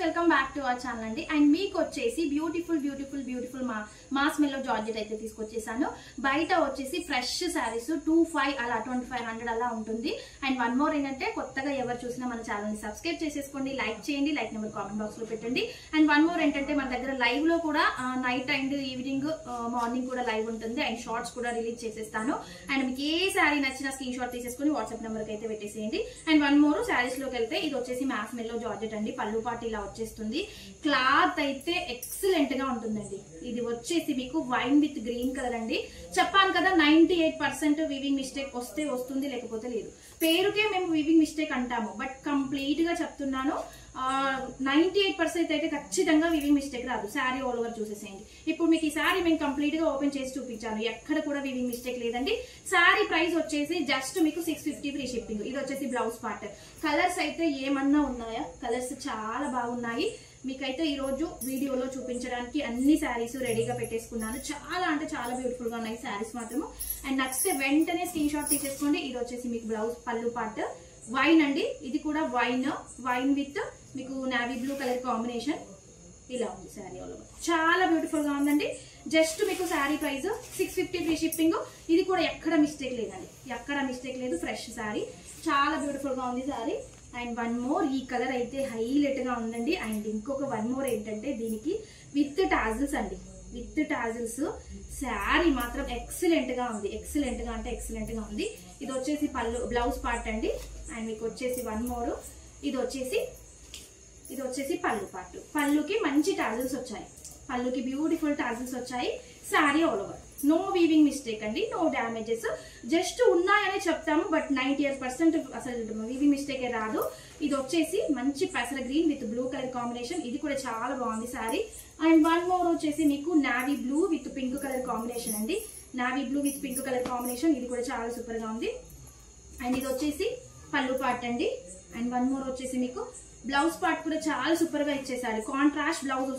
Welcome back to our channel అండి. And మీకు వచ్చేసి బ్యూటిఫుల్ మాస్ మెల్లో జార్జెట్ అయితే తీసుకొచ్చేసాను. బయట వచ్చేసి ఫ్రెష్ శారీస్ 25 అలా 2500 అలా ఉంటుంది. అండ్ వన్ మోర్ ఏంటంటే కొత్తగా ఎవరు చూసినా మన ఛానల్ ని సబ్స్క్రైబ్ చేసేసుకోండి, లైక్ చేయండి, లైక్ నెంబర్ కామెంట్ బాక్స్ లో పెట్టండి. అండ్ వన్ మోర్ ఏంటంటే మన దగ్గర లైవ్ లో కూడా నైట్ అండ్ ఈవినింగ్ మార్నింగ్ కూడా లైవ్ ఉంటుంది. అండ్ షార్ట్స్ కూడా రిలీజ్ చేసేస్తాను. అండ్ మీకు ఏ శారీ నచ్చినా స్క్రీన్ షాట్ తీసేసుకుని వాట్సాప్ నెంబర్ కి అయితే పెట్టేసేయండి. అండ్ వన్ మోర్ శారీస్ లోకి వెళ్తే ఇది వచ్చేసి మాస్ మెల్లో జార్జెట్ అండి. పళ్ళు పాటు ఇలా వచ్చేస్తుంది. క్లాత్ అయితే ఎక్సలెంట్ గా ఉంటుందండి. ఇది వచ్చేసి మీకు వైన్ విత్ గ్రీన్ కలర్ అండి. చెప్పాను కదా 98% వీవింగ్ మిస్టేక్ వస్తే వస్తుంది, లేకపోతే లేదు. పేరుకే మేము వీవింగ్ మిస్టేక్ అంటాము, బట్ కంప్లీట్ గా చెప్తున్నాను 98% అయితే ఖచ్చితంగా వీవింగ్ మిస్టేక్ రాదు. శారీ ఆల్ ఓవర్ చూసేసేయండి. ఇప్పుడు మీకు ఈ శారీ మేము కంప్లీట్ గా ఓపెన్ చేసి చూపించాను, ఎక్కడ కూడా వీవింగ్ మిస్టేక్ లేదండి. శారీ ప్రైస్ వచ్చేసి జస్ట్ మీకు 650 ఫ్రీ షిప్పింగ్. ఇది వచ్చేసి బ్లౌజ్ పార్ట్. కలర్స్ అయితే ఏమన్నా ఉన్నాయా? కలర్స్ చాలా బాగున్నాయి. మీకైతే ఈ రోజు వీడియోలో చూపించడానికి అన్ని శారీస్ రెడీగా పెట్టేసుకున్నాను. చాలా అంటే చాలా బ్యూటిఫుల్ గా ఉన్నాయి శారీస్ మాత్రము. అండ్ నచ్చితే వెంటనే స్క్రీన్ షాట్ తీసేసుకోండి. ఇది వచ్చేసి మీకు బ్లౌజ్ పళ్ళు పార్ట్ వైన్ అండి. ఇది కూడా వైన్ విత్ మీకు నావీ బ్లూ కలర్ కాంబినేషన్ ఇలా ఉంది. శారీ ఆల్ ఓవర్ చాలా బ్యూటిఫుల్ గా ఉందండి. జస్ట్ మీకు శారీ ప్రైస్ 650 ఫ్రీ షిప్పింగ్. ఇది కూడా ఎక్కడ మిస్టేక్ లేదండి, ఎక్కడ మిస్టేక్ లేదు. ఫ్రెష్ శారీ చాలా బ్యూటిఫుల్ గా ఉంది శారీ. అండ్ వన్ మోర్ ఈ కలర్ అయితే హైలైట్ గా ఉందండి. అండ్ ఇంకొక వన్ మోర్ ఏంటంటే దీనికి విత్ టాజిల్స్ అండి. విత్ టాజిల్స్ శారీ మాత్రం ఎక్సలెంట్ గా ఉంది. ఎక్సలెంట్ గా అంటే ఎక్సలెంట్ గా ఉంది. ఇది వచ్చేసి పళ్ళు బ్లౌజ్ పార్ట్ అండి. అండ్ మీకు వచ్చేసి వన్ మోర్ ఇది వచ్చేసి పళ్ళు పార్ట్. పళ్ళుకి మంచి టాజిల్స్ వచ్చాయి. పళ్ళుకి బ్యూటిఫుల్ టాజిల్స్ వచ్చాయి. Saree all over no weaving mistake అండి, నో డ్యామేజెస్. జస్ట్ ఉన్నాయనే చెప్తాము, బట్ 98% అసలు వీవింగ్ మిస్టేక్ రాదు. ఇది వచ్చేసి మంచి పెసర green with blue colour combination. ఇది కూడా చాలా బాగుంది శారీ. అండ్ వన్ మోర్ వచ్చేసి మీకు navy blue with pink colour combination అండి. Navy blue with pink colour combination. ఇది కూడా చాలా సూపర్ గా ఉంది. అండ్ ఇది వచ్చేసి పళ్ళు పార్ట్ అండి. అండ్ వన్ మోర్ వచ్చేసి మీకు బ్లౌజ్ పార్ట్ కూడా చాలా సూపర్ గా ఇచ్చేసాడు. కాంట్రాస్ట్ బ్లౌజ్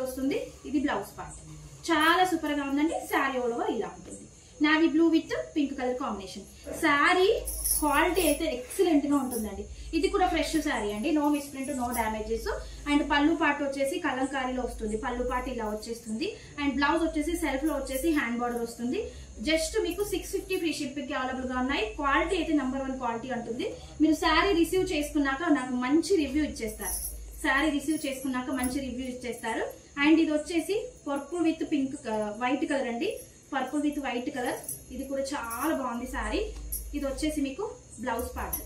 వస్తుంది. ఇది బ్లౌజ్ పార్ట్ చాలా సూపర్ గా ఉందండి. శారీ ఆల్ ఓవర్ ఇలా ఉంటుంది. Navy blue with pink colour combination. Saree quality అయితే ఎక్సలెంట్ గా ఉంటుందండి. ఇది కూడా ఫ్రెష్ శారీ అండి, no misprint, no damages. And పళ్ళు పార్ట్ వచ్చేసి కలంకారీలో వస్తుంది. పళ్ళు పార్ట్ ఇలా వచ్చేస్తుంది. అండ్ బ్లౌజ్ వచ్చేసి సెల్ఫ్ లో వచ్చేసి హ్యాండ్ బార్డర్ వస్తుంది. జస్ట్ మీకు 650 ఫ్రీ షిప్పింగ్ అవైలబుల్ గా ఉన్నాయి. క్వాలిటీ అయితే నెంబర్ 1 క్వాలిటీ ఉంటుంది. మీరు శారీ రిసీవ్ చేసుకున్నాక నాకు మంచి రివ్యూ ఇచ్చేస్తారు. అండ్ ఇది వచ్చేసి purple with pink white colour అండి. Purple with white colour. ఇది కూడా చాలా బాగుంది శారీ. ఇది వచ్చేసి మీకు బ్లౌజ్ పార్ట్,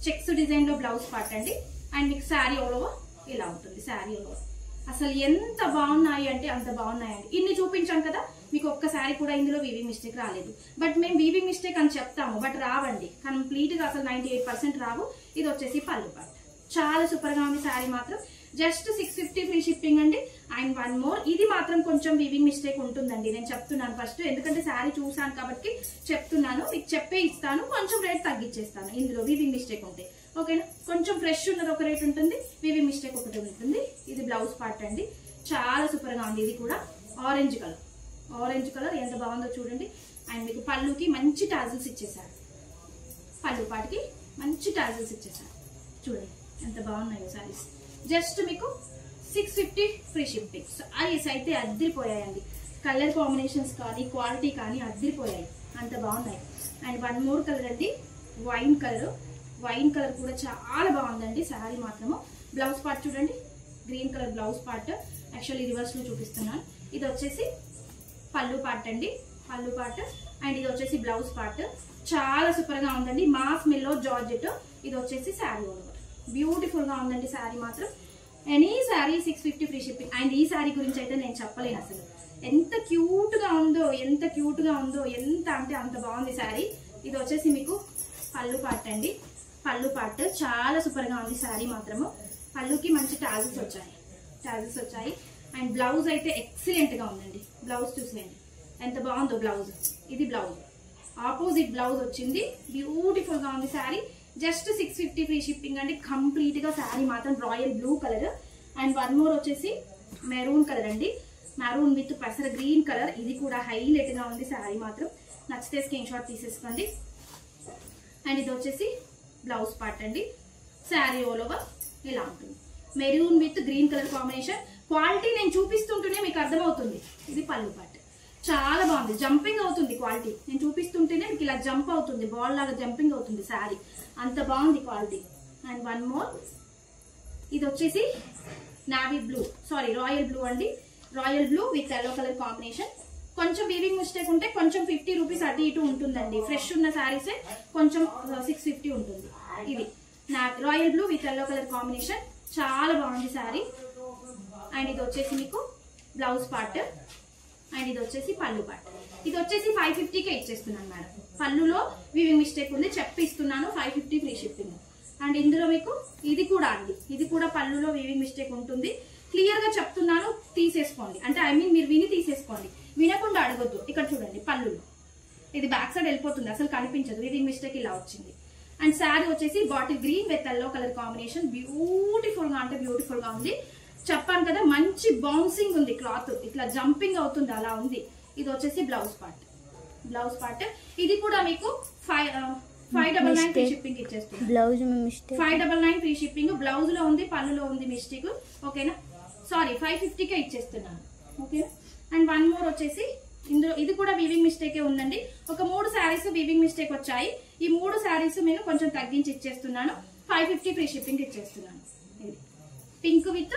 చెక్స్ డిజైన్ లో బ్లౌజ్ పార్ట్ అండి. అండ్ మీకు శారీ ఆల్ ఓవర్ ఇలా ఉంటుంది. శారీ ఆల్ ఓవర్ అసలు ఎంత బాగున్నాయి అంటే అంత బాగున్నాయండి. ఇన్ని చూపించాను కదా, మీకు ఒక్కసారి కూడా ఇందులో వీవింగ్ మిస్టేక్ రాలేదు. బట్ మేము వీవింగ్ మిస్టేక్ అని చెప్తాము, బట్ రావండి. కంప్లీట్ గా అసలు 98% రావు. ఇది వచ్చేసి పళ్ళు పార్ట్. చాలా సూపర్ గా ఉంది శారీ మాత్రం. జస్ట్ 650 ఫ్రీ షిప్పింగ్ అండి. అండ్ వన్ మోర్ ఇది మాత్రం కొంచెం వీవింగ్ మిస్టేక్ ఉంటుందండి. నేను చెప్తున్నాను ఫస్ట్, ఎందుకంటే శారీ చూసాను కాబట్టి చెప్తున్నాను. మీకు చెప్పే ఇస్తాను, కొంచెం రేట్ తగ్గించేస్తాను ఇందులో వీవింగ్ మిస్టేక్ ఉంటే. ఓకేనా? కొంచెం ఫ్రెష్ ఉన్నది ఒక రేట్ ఉంటుంది, వీవింగ్ మిస్టేక్ ఒకటి ఉంటుంది. ఇది బ్లౌజ్ పార్ట్ అండి. చాలా సూపర్ గా ఉంది. ఇది కూడా ఆరెంజ్ కలర్ ఎంత బాగుందో చూడండి. అండ్ మీకు పళ్ళుకి మంచి టాజిల్స్ ఇచ్చేసారు. పళ్ళు పాటికి మంచి టాజిల్స్ ఇచ్చేసారు. చూడండి ఎంత బాగున్నాయో శారీస్. జస్ట్ మీకు 650 ఫ్రీ షిప్పింగ్. శారీస్ అయితే అద్దరిపోయాయండి. కలర్ కాంబినేషన్స్ కానీ క్వాలిటీ కానీ అద్దరిపోయాయి, అంత బాగున్నాయి. అండ్ వన్ మోర్ కలర్ అండి, వైన్ కలర్ కూడా చాలా బాగుందండి శారీ మాత్రము. బ్లౌజ్ పార్ట్ చూడండి, green colour blouse part. Actually reverse లో చూపిస్తున్నాను. ఇది వచ్చేసి పళ్ళు పార్ట్ అండి, పళ్ళు పార్ట్. అండ్ ఇది వచ్చేసి బ్లౌజ్ పార్ట్. చాలా సూపర్ గా ఉందండి. మాస్ మెల్లో జార్జెట్. ఇది వచ్చేసి శారీ ఆల్ ఓవర్ బ్యూటిఫుల్ గా ఉందండి శారీ మాత్రం. Any sari 650 free shipping. And ఈ శారీ గురించి అయితే నేను చెప్పలేను అసలు. ఎంత క్యూట్ గా ఉందో, ఎంత అంటే అంత బాగుంది శారీ. ఇది వచ్చేసి మీకు పళ్ళు పార్ట్ అండి. పళ్ళు పార్ట్ చాలా సూపర్ గా ఉంది శారీ మాత్రము. పళ్ళుకి మంచి టాజిల్స్ వచ్చాయి. అండ్ బ్లౌజ్ అయితే ఎక్సలెంట్ గా ఉందండి. బ్లౌజ్ చూసేయండి ఎంత బాగుందో బ్లౌజ్. ఇది బ్లౌజ్, ఆపోజిట్ బ్లౌజ్ వచ్చింది. బ్యూటిఫుల్ గా ఉంది శారీ. జస్ట్ 650 ఫ్రీ షిప్పింగ్ అండి. కంప్లీట్ గా శారీ మాత్రం royal blue colour. And one more వచ్చేసి మెరూన్ కలర్ అండి. మెరూన్ విత్ పెసర గ్రీన్ కలర్. ఇది కూడా హైలైట్ గా ఉంది శారీ మాత్రం. నచ్చితే స్క్రీన్ షాట్ తీసేసుకోండి. అండ్ ఇది వచ్చేసి బ్లౌజ్ పార్ట్ అండి. శారీ ఆల్ ఓవర్ ఇలా ఉంటుంది. Maroon with green colour combination. Quality నేను చూపిస్తుంటేనే మీకు అర్థమవుతుంది. ఇది పళ్ళు పార్ట్, చాలా బాగుంది, జంపింగ్ అవుతుంది క్వాలిటీ. నేను చూపిస్తుంటేనే మీకు ఇలా జంప్ అవుతుంది, బాల్ లాగా జంపింగ్ అవుతుంది శారీ, అంత బాగుంది క్వాలిటీ. అండ్ వన్ మోర్, ఇది వచ్చేసి navy blue, sorry royal blue అండి. Royal blue with yellow colour combination. కొంచెం వీవింగ్ మిస్టేక్ ఉంటే కొంచెం 50 రూపీస్ అటు ఇటు ఉంటుందండి. ఫ్రెష్ ఉన్న శారీసే కొంచెం 650 ఉంటుంది. ఇది royal blue with yellow colour combination, చాలా బాగుంది శారీ. అండ్ ఇది వచ్చేసి మీకు బ్లౌజ్ పార్ట్, అండ్ ఇది వచ్చేసి పళ్ళు పార్ట్. ఇది వచ్చేసి 550కే ఇచ్చేస్తున్నాను మేడం. పళ్ళులో వీవింగ్ మిస్టేక్ ఉంది, చెప్పిస్తున్నాను. 550 ఫ్రీ షిప్పింగ్. అండ్ ఇందులో మీకు ఇది కూడా అండి, ఇది కూడా పళ్ళులో వీవింగ్ మిస్టేక్ ఉంటుంది. క్లియర్ గా చెప్తున్నాను, తీసేసుకోండి. అంటే ఐ మీన్ మీరు విని తీసేసుకోండి, వినకుండా అడగొద్దు. ఇక్కడ చూడండి పళ్ళులో ఇది బ్యాక్ సైడ్ వెళ్ళిపోతుంది, అసలు కనిపించదు, వీవింగ్ మిస్టేక్ ఇలా వచ్చింది. అండ్ శారీ వచ్చేసి bottle green with yellow colour combination. Beautiful గా అంటే బ్యూటిఫుల్ గా ఉంది. చెప్పాను కదా, మంచి బౌన్సింగ్ ఉంది క్లాత్, ఇట్లా జంపింగ్ అవుతుంది, అలా ఉంది. ఇది వచ్చేసి బ్లౌజ్ పార్ట్, బ్లౌజ్ పార్ట్. ఇది కూడా మీకు 599 ఫ్రీ షిప్పింగ్ ఇచ్చేస్తుంది. Blouse 599 free shipping. బ్లౌజ్ లో ఉంది, పళ్ళులో ఉంది మిస్టేక్. ఓకేనా, సారీ 550కే ఇచ్చేస్తున్నాను. ఓకేనా. అండ్ వన్ మోర్ వచ్చేసి ఇందులో ఇది కూడా వీవింగ్ మిస్టేకే ఉందండి. ఒక 3 శారీస్ వీవింగ్ మిస్టేక్ వచ్చాయి. ఈ 3 శారీస్ నేను కొంచెం తగ్గించి ఇచ్చేస్తున్నాను. 550 ఫ్రీ షిప్పింగ్ ఇచ్చేస్తున్నాను. ఇది pink with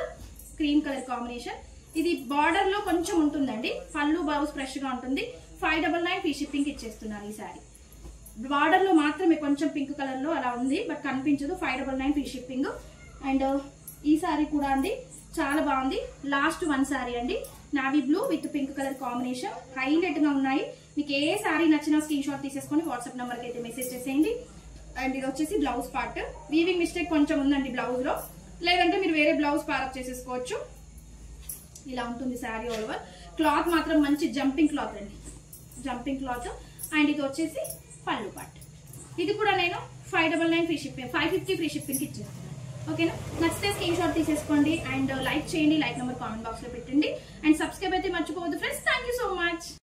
cream colour combination. ఇది బార్డర్ లో కొంచెం ఉంటుందండి, పళ్ళు బ్లౌజ్ ఫ్రెష్ గా ఉంటుంది. 599 ఫ్రీ షిప్పింగ్ ఇచ్చేస్తున్నాను. ఈ శారీ బార్డర్ లో మాత్రమే కొంచెం పింక్ కలర్ లో అలా ఉంది, బట్ కనిపించదు. 599 ఫ్రీ షిప్పింగ్. అండ్ ఈ శారీ కూడా అండి చాలా బాగుంది. లాస్ట్ 1 శారీ అండి, navy blue with pink colour combination. Highlight గా ఉన్నాయి. మీకు ఏ శారీ నచ్చినా స్క్రీన్ షాట్ తీసేసుకొని వాట్సాప్ నెంబర్ కి అయితే మెసేజ్ చేసేయండి. అండ్ ఇది వచ్చేసి బ్లౌజ్ పార్ట్. వీవింగ్ మిస్టేక్ కొంచెం ఉందండి బ్లౌజ్ లో, లేదంటే మీరు వేరే బ్లౌజ్ ప్యారప్ చేసేసుకోవచ్చు. ఇలా ఉంటుంది శారీ ఆల్ ఓవర్. క్లాత్ మాత్రం మంచి జంపింగ్ క్లాత్ అండి, జంపింగ్ క్లాత్. అండ్ ఇది వచ్చేసి పళ్ళు పార్ట్. ఇది కూడా నేను 599 ఫ్రీ షిప్పింగ్, 550 ఫ్రీ షిప్పింగ్ ఇచ్చేస్తాను. ఓకేనా, నచ్చితే స్క్రీన్ షాట్ తీసేసుకోండి. అండ్ లైక్ చేయండి, లైక్ నెంబర్ కామెంట్ బాక్స్ లో పెట్టండి. అండ్ సబ్స్క్రైబ్ అయితే మర్చిపోవద్దు friends. Thank you so much.